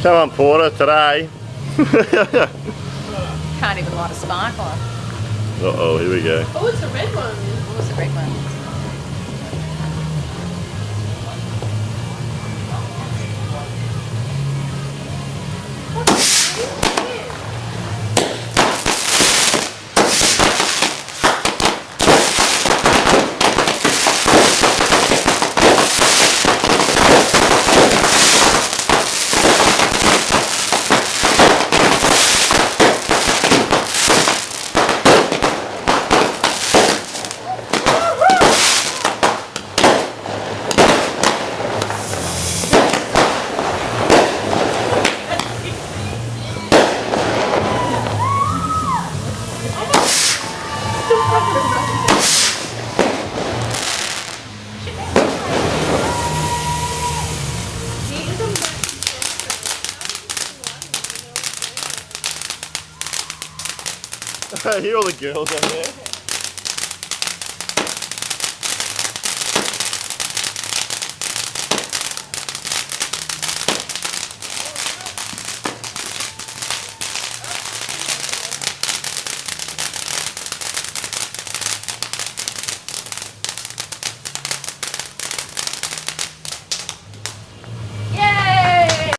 Come on, Porter, today. Can't even light a sparkler. Uh-oh, here we go. Oh, it's a red one. What was the red one? I hear all the girls out there.